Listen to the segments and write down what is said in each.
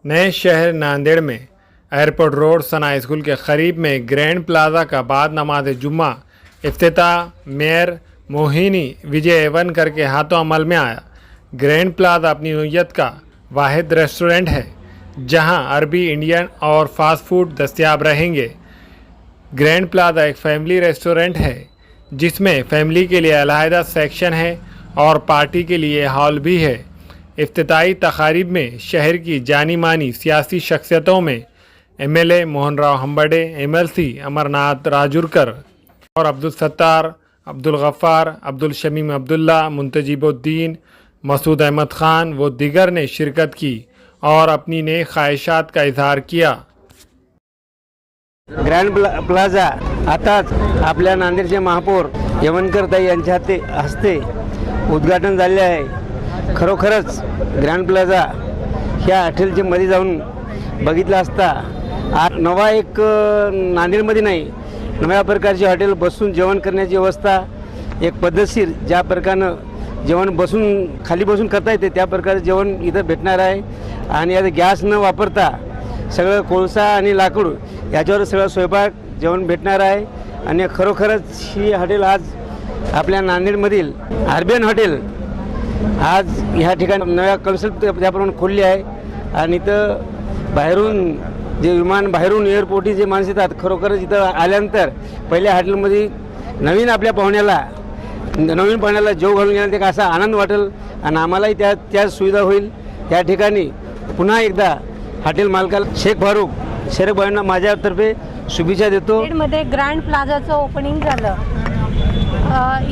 नए शहर नांदेड़ में एयरपोर्ट रोड सना स्कूल के करीब में ग्रैंड प्लाजा का बाद नमाज जुम्मा इफ्तिताह मेयर मोहिनी विजय एवन करके हाथों अमल में आया। ग्रैंड प्लाजा अपनी नोयत का वाहिद रेस्टोरेंट है जहां अरबी, इंडियन और फास्ट फूड दस्तयाब रहेंगे। ग्रैंड प्लाजा एक फैमिली रेस्टोरेंट है जिसमें फैमिली के लिए अलहदा सेक्शन है और पार्टी के लिए हॉल भी है। इफ्तिताई तकारीब में शहर की जानी मानी सियासी शख्सियतों में एमएलए मोहन राव हम्बड़े, एमएलसी अमरनाथ राजूरकर और अब्दुल सत्तार, अब्दुल गफ्फार, अब्दुल शमीम अब्दुल्ला, मुंतजिबुद्दीन, मसूद अहमद खान व दिगर ने शिरकत की और अपनी नेक ख्वाहिशात का इजहार किया। ग्रँड प्लाझा आताच आपल्या नांदेडचे महापौर यवनकर ताई यांच्या हस्ते उद्घाटन झाले आहे। खरोखरच ग्रँड प्लाझा ह्या हॉटेलच्या मध्ये जाऊन बघितलं असता आज नवा एक नांदेडमध्ये नाही, नव्या प्रकारचे हॉटेल बसून जेवण करण्याची व्यवस्था एक पद्धतशीर ज्या प्रकारे जेवण बसून खाली बसून करता येते त्या प्रकारे जेवण इथं भेटणार आहे। आणि आता गॅस न वापरता सगळं कोळसा आणि लाकूड याच्यावर सगळं स्वयंपाक जेवण भेटणार आहे। आणि खरोखरच ही हॉटेल आज आपल्या नांदेडमधील आरबीएन हॉटेल आज ह्या ठिकाणी नव्या कन्सेप्ट त्याप्रमाणे खोलली आहे। आणि इथं बाहेरून जे विमान बाहेरून एअरपोर्टची जे माणसं येतात खरोखरच इथं आल्यानंतर पहिल्या हॉटेलमध्ये नवीन आपल्या पाहुण्याला जेव घालून येण्यात एक असा आनंद वाटेल आणि आम्हालाही त्या सुविधा होईल। त्या ठिकाणी पुन्हा एकदा हॉटेल मालकाला शेख भाईंना माझ्यातर्फे शुभेच्छा देतो। मध्ये ग्रँड प्लाझाचं ओपनिंग झालं।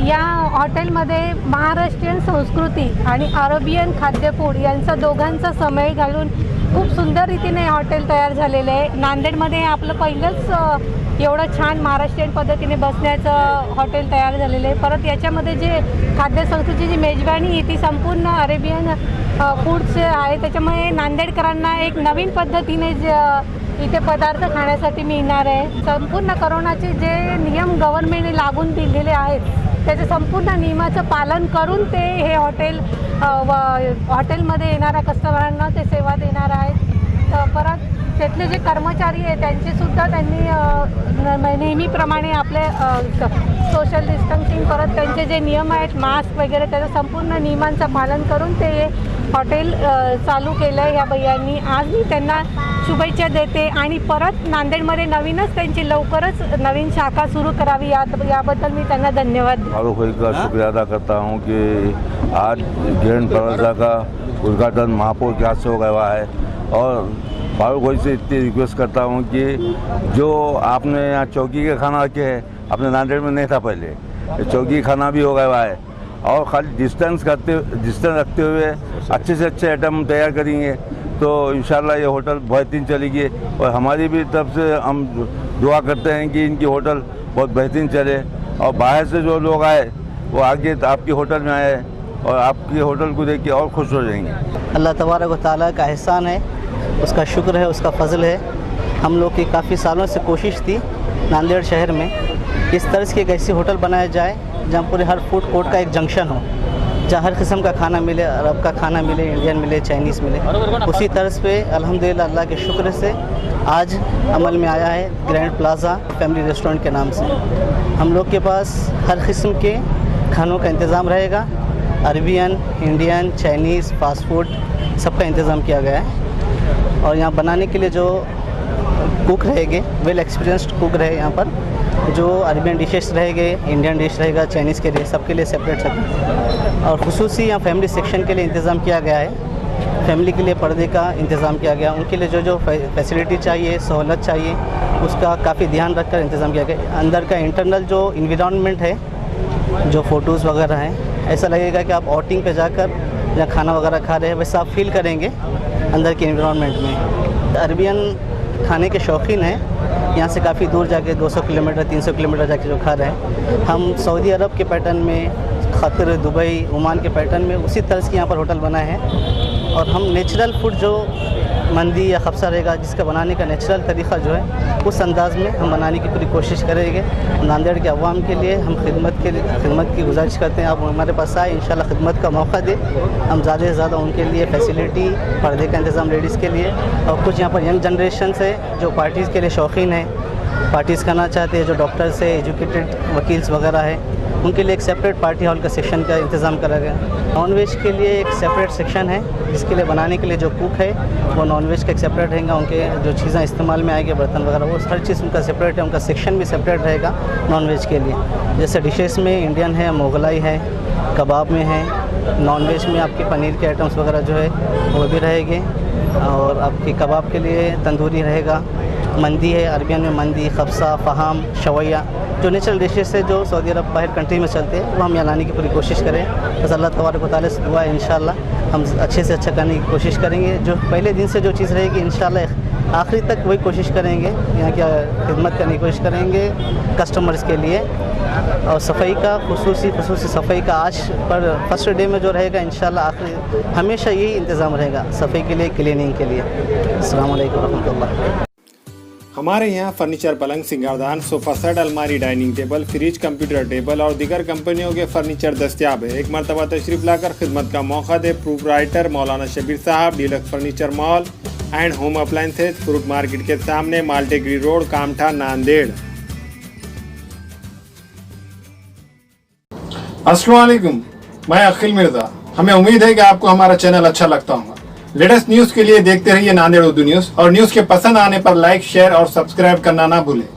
या हॉटेलमध्ये महाराष्ट्रीयन संस्कृती आणि अरेबियन खाद्यफूड यांचा दोघांचा समय घालून खूप सुंदर रीतीने हॉटेल तयार झालेले आहे। नांदेडमध्ये आपलं पहिलंच एवढं छान महाराष्ट्रीयन पद्धतीने बसण्याचं हॉटेल तयार झालेलं आहे। परत याच्यामध्ये जे खाद्य संस्कृतीची मेजवानी आहे ती संपूर्ण अरेबियन फूडचे आहे। त्याच्यामुळे नांदेडकरांना एक नवीन पद्धतीने इथे पदार्थ खाण्यासाठी मिळणार आहे। संपूर्ण कोरोनाचे जे नियम गव्हर्नमेंटने लागून दिलेले आहेत त्याचे संपूर्ण नियमाचं पालन करून ते हे हॉटेलमध्ये येणाऱ्या कस्टमरांना ते सेवा देणार आहेत। परत त्यातले जे कर्मचारी आहेत त्यांचेसुद्धा त्यांनी नेहमीप्रमाणे आपले सोशल डिस्टन्सिंग परत त्यांचे जे नियम आहेत मास्क वगैरे त्याचं संपूर्ण नियमांचं पालन करून ते हॉटेल चालू केलं आहे या भैयांनी। आज मी त्यांना शुभेच्छा देते आणि परत नांदेडमध्ये नवीनच त्यांची लवकरच नवीन शाखा सुरू करावी याबद्दल मी त्यांना धन्यवाद फारूक भाई का शुक्रिया अदा करता हूँ कि आज ग्रैंड प्लाजा का उद्घाटन महापौर के हाथ से हो गया है। और फारूक भाई से इतनी रिक्वेस्ट करता हूँ कि जो आपने यहाँ चौकी के खाना रखे हैं अपने नांदेड़ में नहीं था पहले, चौकी खाना भी हो गया है। और खाली डिस्टेंस रखते हुए अच्छे से अच्छे आइटम तैयार करेंगे तो इंशाल्लाह ये होटल बेहतरीन चलेगी। और हमारी भी तरफ से हम दुआ करते हैं कि इनकी होटल बहुत बेहतरीन चले और बाहर से जो लोग आए वो आगे आपकी होटल में आए और आपकी होटल को देख के और खुश हो जाएंगे। अल्लाह तबारक व तआला का एहसान है, उसका शुक्र है, उसका फजल है। हम लोग की काफ़ी सालों से कोशिश थी नांदेड़ शहर में इस तरह की एक ऐसी होटल बनाया जाए जहाँ पूरे हर फूड कोर्ट का एक जंक्शन हो, जहाँ हर किस्म का खाना मिले, अरब का खाना मिले, इंडियन मिले, चाइनीज़ मिले। उसी तर्ज पे अल्हम्दुलिल्लाह अल्लाह के शुक्र से आज अमल में आया है ग्रैंड प्लाजा फैमिली रेस्टोरेंट के नाम से। हम लोग के पास हर किस्म के खानों का इंतज़ाम रहेगा, Arabian, Indian, Chinese, fast food सबका इंतज़ाम किया गया है। और यहाँ बनाने के लिए जो कुक रहेंगे वेल एक्सपीरियंस्ड कुक रहे यहाँ पर, जो अरबियन डिशेस रहेंगे, इंडियन डिश रहेगा, चाइनीज़ के लिए सबके लिए सेपरेट। और खुसूसी यहाँ फैमिली सेक्शन के लिए इंतज़ाम किया गया है। फैमिली के लिए पर्दे का इंतज़ाम किया गया, उनके लिए जो फैसिलिटी चाहिए, सहूलत चाहिए, उसका काफ़ी ध्यान रखकर इंतज़ाम किया गया। अंदर का इंटरनल जो इन्वायरमेंट है, जो फ़ोटोज़ वगैरह हैं, ऐसा लगेगा कि आप आउटिंग पे जाकर या खाना वगैरह खा रहे हैं वैसा आप फील करेंगे अंदर के इन्वायरमेंट में। अरबियन खाने के शौकीन हैं, यहाँ से काफ़ी दूर जाके 200 किलोमीटर 300 किलोमीटर जाके जो खा रहे हैं। हम सऊदी अरब के पैटर्न में, क़तर, दुबई, ओमान के पैटर्न में उसी तरह की यहाँ पर होटल बनाए हैं। और हम नेचुरल फूड जो मंदी या खबसा रहेगा जिसका बनाने का नेचुरल तरीक़ा जो है उस अंदाज़ में हम बनाने की पूरी कोशिश करेंगे। नांदेड़ के अवाम के लिए हम खिदमत की गुजारिश करते हैं। आप हमारे पास आए, इंशाल्लाह खिदमत का मौका दें। हम ज़्यादा से ज़्यादा उनके लिए फैसिलिटी, पर्दे का इंतज़ाम लेडीज़ के लिए, और कुछ यहाँ पर यंग जनरेशन से जो पार्टीज़ के लिए शौकीन है, पार्टीज़ करना चाहते हैं, जो डॉक्टर्स है, एजुकेटेड वकील्स वगैरह है, उनके लिए एक सेपरेट पार्टी हॉल का सेक्शन का इंतज़ाम करा गया। नॉन वेज के लिए एक सेपरेट सेक्शन है, जिसके लिए बनाने के लिए जो कुक है वो नॉन वेज का एक सेपरेट रहेगा। उनके जो चीज़ें इस्तेमाल में आएगी, बर्तन वगैरह, वो हर चीज़ उनका सेपरेट है। उनका सेक्शन भी सेपरेट रहेगा नॉन वेज के लिए। जैसे डिशेस में इंडियन है, मोगलाई है, कबाब में है, नॉन वेज में आपके पनीर के आइटम्स वगैरह जो है वो भी रहेंगे, और आपकी कबाब के लिए तंदूरी रहेगा, मंदी है, अरबियन में मंदी, खबसा, फ़हाम, शवैया, जो नेचुरल डिशेस है जो सऊदी अरब बाहर कंट्री में चलते हैं, वो हम यहाँ लाने की पूरी कोशिश करें। बस अल्लाह तबारक व तआला से दुआ है, इंशाल्लाह हम अच्छे से अच्छा करने की कोशिश करेंगे। जो पहले दिन से जो चीज़ रहेगी इंशाल्लाह आखिरी तक वही कोशिश करेंगे, यहाँ की खिदमत करने की कोशिश करेंगे कस्टमर्स के लिए। और सफाई का खुसूसी सफाई का आज पर फर्स्ट डे में जो रहेगा इंशाल्लाह आखिरी हमेशा यही इंतज़ाम रहेगा सफाई के लिए, क्लीनिंग के लिए। अस्सलाम वालेकुम रहमतुल्लाह। हमारे यहाँ फर्नीचर, पलंग, सिंगारदान, सोफ़ा सेट, अलमारी, dining table, fridge, computer table और दीगर कंपनियों के फर्नीचर दस्तियाब है। एक मरतबा तशरीफ़ लाकर खिदमत का मौका दे। प्रोप्राइटर मौलाना शबीर साहब, deluxe furniture mall and home appliances, fruit market के सामने, माल्टेगरी रोड, कामठा, नांदेड़। अस्सलाम वालेकुम, मैं अखिल मिर्ज़ा। हमें उम्मीद है कि आपको हमारा चैनल अच्छा लगता होगा। लेटेस्ट न्यूज़ के लिए देखते रहिए नांदेड़ उर्दू न्यूज़, और न्यूज़ के पसंद आने पर लाइक, शेयर और सब्सक्राइब करना ना भूलें।